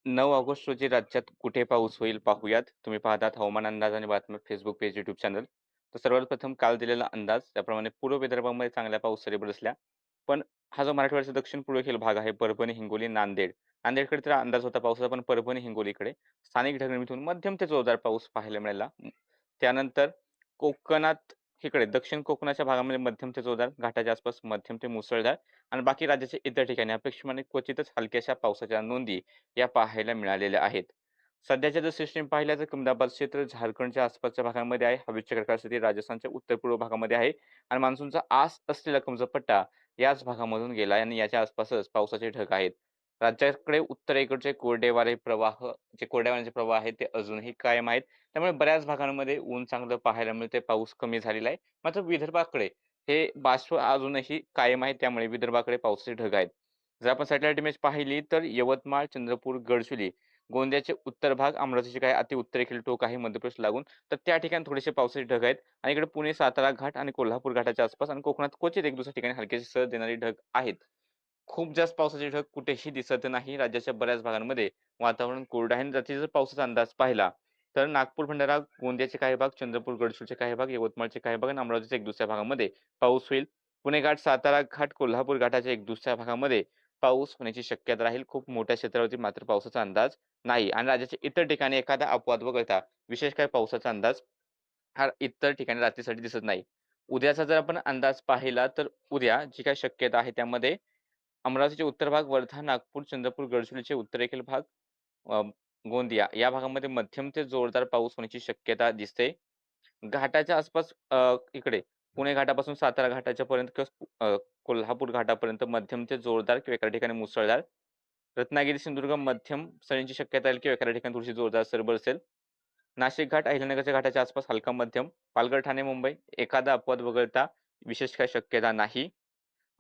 9 August रोजी राज्यात कुठे पाऊस होईल पाहूयात. तुम्ही पाहतात हवामान अंदाज आणि बातम्या फेसबुक पेज, यूट्यूब चॅनल. तर सर्वात प्रथम काल दिलेला अंदाज त्याप्रमाणे पूर्व विदर्भामध्ये चांगल्या पाऊस सरी बरसल्या. पण हा जो मराठवाड्याचा दक्षिण पूर्वेकडील भाग आहे परभणी, हिंगोली, नांदेड. नांदेडकडे तर अंदाज होता पावसाचा पण परभणी, हिंगोलीकडे स्थानिक ढगफुटीतून मध्यम ते जोरदार पाऊस पाहायला मिळाला. त्यानंतर कोकणात इकडे दक्षिण कोकणाच्या भागामध्ये मध्यम ते जोरदार, घाटाच्या आसपास मध्यम ते मुसळधार आणि बाकी राज्याच्या इतर ठिकाणी अपेक्षेप्रमाणे क्वचितच हलक्याशा पावसाच्या नोंदी या पाहायला मिळालेल्या आहेत. सध्याच्या जर सिस्टम पाहिल्या तर कमी दाबाचं क्षेत्र झारखंडच्या आसपासच्या भागामध्ये आहे. हवेच्या प्रकारसाठी राजस्थानच्या उत्तर-पूर्व भागामध्ये आहे आणि मान्सूनचा आस असलेला कमजोर पट्टा याच भागामधून गेला आणि याच्या आसपासच पावसाचे ढग आहेत. राज्याकडे उत्तरेकडचे कोरडे वारे प्रवाह जे कोरड्या वाऱ्याचे प्रवाह आहेत ते अजूनही कायम आहेत. त्यामुळे बऱ्याच भागांमध्ये ऊन चांगलं पाहायला मिळते, पाऊस कमी झालेला आहे. मात्र विदर्भाकडे हे बाष्प अजूनही कायम आहे. त्यामुळे विदर्भाकडे पावसाचे ढग आहेत. जर आपण सॅटेलाईट इमेज पाहिली तर यवतमाळ, चंद्रपूर, गडचिरोली, गोंदियाचे उत्तर भाग, अमरावतीचे काही अति उत्तरेकडील टोक आहे मध्य प्रदेश लागून, तर त्या ठिकाणी थोडेसे पावसाचे ढग आहेत आणि इकडे पुणे, सातारा घाट आणि कोल्हापूर घाटाच्या आसपास आणि कोकणात क्वचित एक दुसऱ्या ठिकाणी हलकेसे सर देणारी ढग आहेत. खूप जास्त पावसाचे ढग कुठेही दिसत नाही. राज्याच्या बऱ्याच भागांमध्ये वातावरण कोरडं आहे आणि रात्री जर पावसाचा अंदाज पाहिला, तर नागपूर, भंडारा, गोंदियाचे काही भाग, चंद्रपूर, गडचिरोलीचे काही भाग, यवतमाळचे काही भाग आणि अमरावतीच्या एक दुसऱ्या भागामध्ये पाऊस होईल. पुणे घाट, सातारा घाट, कोल्हापूर घाटाच्या एक दुसऱ्या भागामध्ये पाऊस होण्याची शक्यता राहील. खूप मोठ्या क्षेत्रावरती मात्र पावसाचा अंदाज नाही आणि राज्याच्या इतर ठिकाणी एखादा अपवाद वगळता विशेष काही पावसाचा अंदाज हा इतर ठिकाणी रात्रीसाठी दिसत नाही. उद्याचा जर आपण अंदाज पाहिला, तर उद्या जी काही शक्यता आहे त्यामध्ये अमरावतीचे उत्तर भाग, वर्धा, नागपूर, चंद्रपूर, गडचिरोलीचे उत्तरेकडील भाग, अ, गोंदिया या भागामध्ये मध्यम ते जोरदार पाऊस होण्याची शक्यता दिसते. घाटाच्या आसपास इकडे पुणे घाटापासून सातारा घाटाच्या पर्यंत किंवा कोल्हापूर घाटापर्यंत मध्यम ते जोरदार किंवा एका ठिकाणी मुसळधार. रत्नागिरी, सिंधुदुर्ग मध्यम सरींची शक्यता आहे किंवा एखाद्या ठिकाणी थोडीशी जोरदार सर बरसेल. नाशिक घाट, अहिल्यानगरच्या घाटाच्या आसपास हलका मध्यम. पालघर, ठाणे, मुंबई एखादा अपवाद वगळता विशेष काही शक्यता नाही.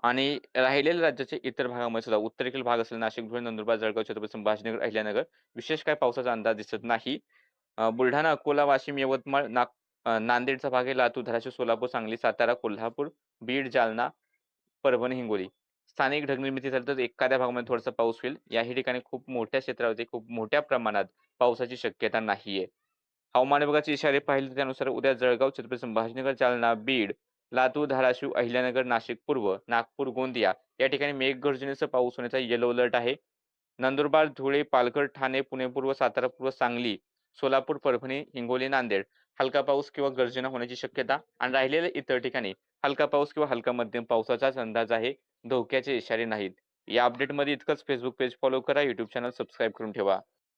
आणि राहिलेल्या राज्याच्या इतर भागामध्ये सुद्धा उत्तरेकडील भाग असेल नाशिक, धुळे, नंदुरबार, जळगाव, छत्रपती संभाजीनगर, अहिल्यानगर विशेष काही पावसाचा अंदाज दिसत नाही. बुलढाणा, अकोला, वाशिम, यवतमाळ, नांदेडचा भाग आहे, लातूर, धाराशिव, सोलापूर, सांगली, सातारा, कोल्हापूर, बीड, जालना, परभणी, हिंगोली. स्थानिक ढगनिर्मिती झाली तर एखाद्या भागामध्ये थोडासा पाऊस होईल. याही ठिकाणी खूप मोठ्या क्षेत्रावरती खूप मोठ्या प्रमाणात पावसाची शक्यता नाहीये. हवामान विभागाचे इशारे पाहिले त्यानुसार उद्या जळगाव, छत्रपती संभाजीनगर, जालना, बीड, लातूर, धाराशिव, अहिल्यानगर, नाशिक पूर्व, नागपूर, गोंदिया या ठिकाणी मेघगर्जनेसह पाऊस होण्याचा येलो अलर्ट आहे. नंदुरबार, धुळे, पालघर, ठाणे, पुणे पूर्व, सातारा पूर्व, सांगली, सोलापूर, परभणी, हिंगोली, नांदेड हलका पाऊस किंवा गर्जना होण्याची शक्यता आणि राहिलेल्या इतर ठिकाणी हलका पाऊस किंवा हलका मध्यम पावसाचाच अंदाज आहे. धोक्याचे इशारे नाहीत. या अपडेटमध्ये इतकंच. फेसबुक पेज फॉलो करा, YouTube चॅनल सबस्क्राईब करून ठेवा.